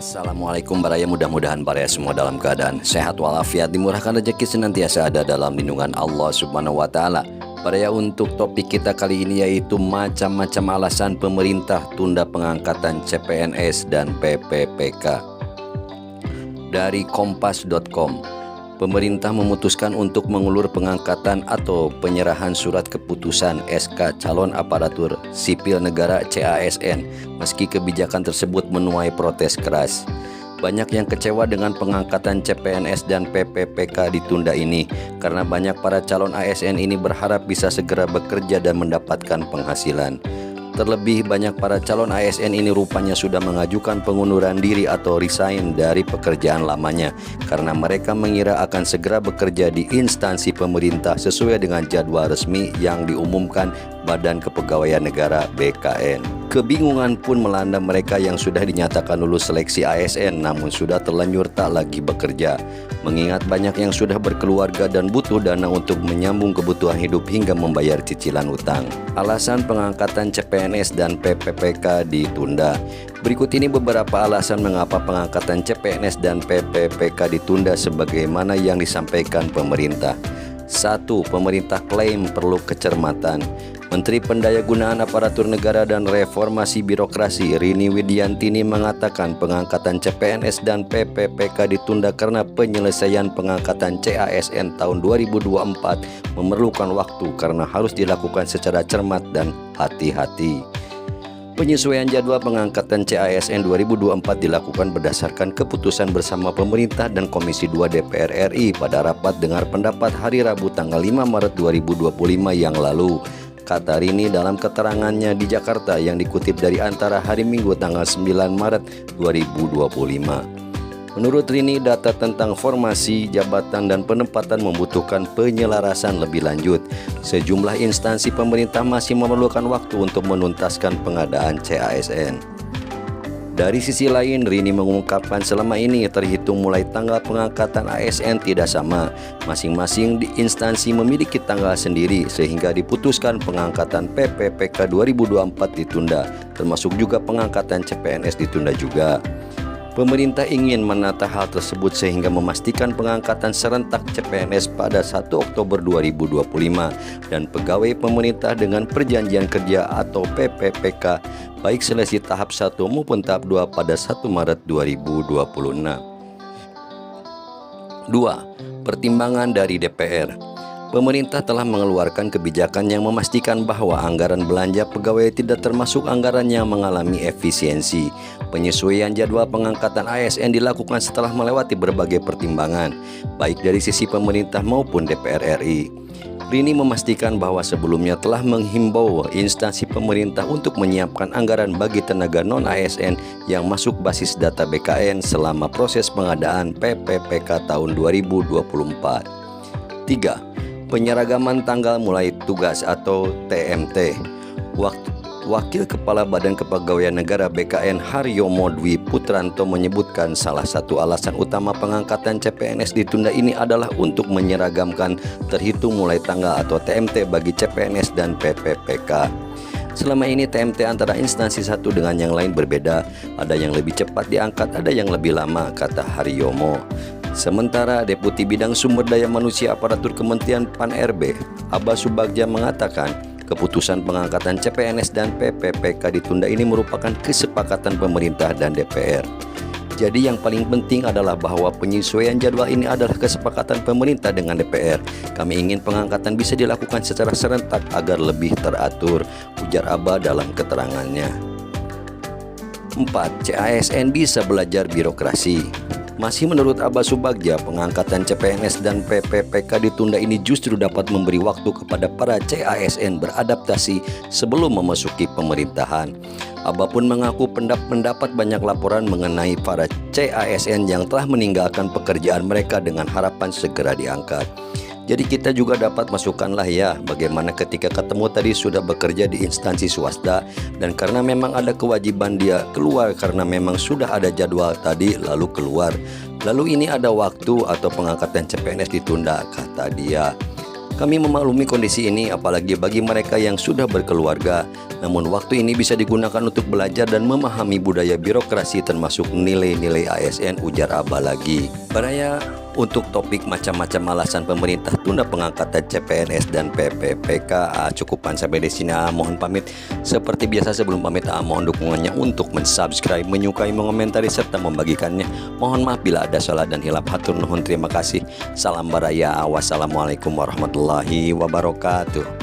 Assalamualaikum Baraya, mudah-mudahan Baraya semua dalam keadaan sehat walafiat, dimurahkan rezeki, senantiasa ada dalam lindungan Allah Subhanahu wa Ta'ala. Baraya, untuk topik kita kali ini yaitu macam-macam alasan pemerintah tunda pengangkatan CPNS dan PPPK. Dari kompas.com, pemerintah memutuskan untuk mengulur pengangkatan atau penyerahan surat keputusan SK calon aparatur sipil negara CASN meski kebijakan tersebut menuai protes keras. Banyak yang kecewa dengan pengangkatan CPNS dan PPPK ditunda ini karena banyak para calon ASN ini berharap bisa segera bekerja dan mendapatkan penghasilan. Terlebih banyak para calon ASN ini rupanya sudah mengajukan pengunduran diri atau resign dari pekerjaan lamanya karena mereka mengira akan segera bekerja di instansi pemerintah sesuai dengan jadwal resmi yang diumumkan Badan Kepegawaian Negara (BKN). Kebingungan pun melanda mereka yang sudah dinyatakan lulus seleksi ASN namun sudah terlanjur tak lagi bekerja, mengingat banyak yang sudah berkeluarga dan butuh dana untuk menyambung kebutuhan hidup hingga membayar cicilan utang. Alasan pengangkatan CPNS dan PPPK ditunda. Berikut ini beberapa alasan mengapa pengangkatan CPNS dan PPPK ditunda sebagaimana yang disampaikan pemerintah. 1. Pemerintah klaim perlu kecermatan. Menteri Pendayagunaan Aparatur Negara dan Reformasi Birokrasi Rini Widiantini mengatakan pengangkatan CPNS dan PPPK ditunda karena penyelesaian pengangkatan CASN tahun 2024 memerlukan waktu karena harus dilakukan secara cermat dan hati-hati. Penyesuaian jadwal pengangkatan CASN 2024 dilakukan berdasarkan keputusan bersama pemerintah dan Komisi 2 DPR RI pada rapat dengar pendapat hari Rabu tanggal 5 Maret 2025 yang lalu, kata Rini dalam keterangannya di Jakarta yang dikutip dari Antara hari Minggu tanggal 9 Maret 2025. Menurut Rini, data tentang formasi, jabatan, dan penempatan membutuhkan penyelarasan lebih lanjut. Sejumlah instansi pemerintah masih memerlukan waktu untuk menuntaskan pengadaan CASN. Dari sisi lain, Rini mengungkapkan selama ini terhitung mulai tanggal pengangkatan ASN tidak sama. Masing-masing di instansi memiliki tanggal sendiri sehingga diputuskan pengangkatan PPPK 2024 ditunda, termasuk juga pengangkatan CPNS ditunda juga. Pemerintah ingin menata hal tersebut sehingga memastikan pengangkatan serentak CPNS pada 1 Oktober 2025 dan pegawai pemerintah dengan perjanjian kerja atau PPPK baik seleksi tahap 1 maupun tahap 2 pada 1 Maret 2026. 2. Pertimbangan dari DPR. Pemerintah telah mengeluarkan kebijakan yang memastikan bahwa anggaran belanja pegawai tidak termasuk anggaran yang mengalami efisiensi. Penyesuaian jadwal pengangkatan ASN dilakukan setelah melewati berbagai pertimbangan, baik dari sisi pemerintah maupun DPR RI. Rini memastikan bahwa sebelumnya telah menghimbau instansi pemerintah untuk menyiapkan anggaran bagi tenaga non-ASN yang masuk basis data BKN selama proses pengadaan PPPK tahun 2024. 3. Penyeragaman tanggal mulai tugas atau TMT. Wakil Kepala Badan Kepegawaian Negara BKN Haryomo Dwi Putranto menyebutkan salah satu alasan utama pengangkatan CPNS ditunda ini adalah untuk menyeragamkan terhitung mulai tanggal atau TMT bagi CPNS dan PPPK. Selama ini TMT antara instansi satu dengan yang lain berbeda, ada yang lebih cepat diangkat, ada yang lebih lama, kata Haryomo. Sementara Deputi Bidang Sumber Daya Manusia Aparatur Kementerian PAN-RB, Abba Subagja mengatakan keputusan pengangkatan CPNS dan PPPK ditunda ini merupakan kesepakatan pemerintah dan DPR. Jadi yang paling penting adalah bahwa penyesuaian jadwal ini adalah kesepakatan pemerintah dengan DPR. Kami ingin pengangkatan bisa dilakukan secara serentak agar lebih teratur, ujar Abba dalam keterangannya. 4. CASN bisa belajar birokrasi. Masih menurut Abba Subagja, pengangkatan CPNS dan PPPK ditunda ini justru dapat memberi waktu kepada para CASN beradaptasi sebelum memasuki pemerintahan. Abba pun mengaku mendapat banyak laporan mengenai para CASN yang telah meninggalkan pekerjaan mereka dengan harapan segera diangkat. Jadi kita juga dapat masukkanlah ya bagaimana ketika ketemu tadi sudah bekerja di instansi swasta dan karena memang ada kewajiban dia keluar karena memang sudah ada jadwal tadi lalu keluar. Lalu ini ada waktu atau pengangkatan CPNS ditunda, kata dia. Kami memaklumi kondisi ini apalagi bagi mereka yang sudah berkeluarga. Namun waktu ini bisa digunakan untuk belajar dan memahami budaya birokrasi termasuk nilai-nilai ASN, ujar Abah lagi. Baraya untuk topik macam-macam alasan pemerintah tunda pengangkatan CPNS dan PPPK cukupan sampai di sini. Mohon pamit. Seperti biasa sebelum pamit mohon dukungannya untuk mensubscribe, menyukai, mengomentari serta membagikannya. Mohon maaf bila ada salah dan hilap. Hatur nuhun, terima kasih. Salam baraya. Wassalamualaikum warahmatullahi wabarakatuh.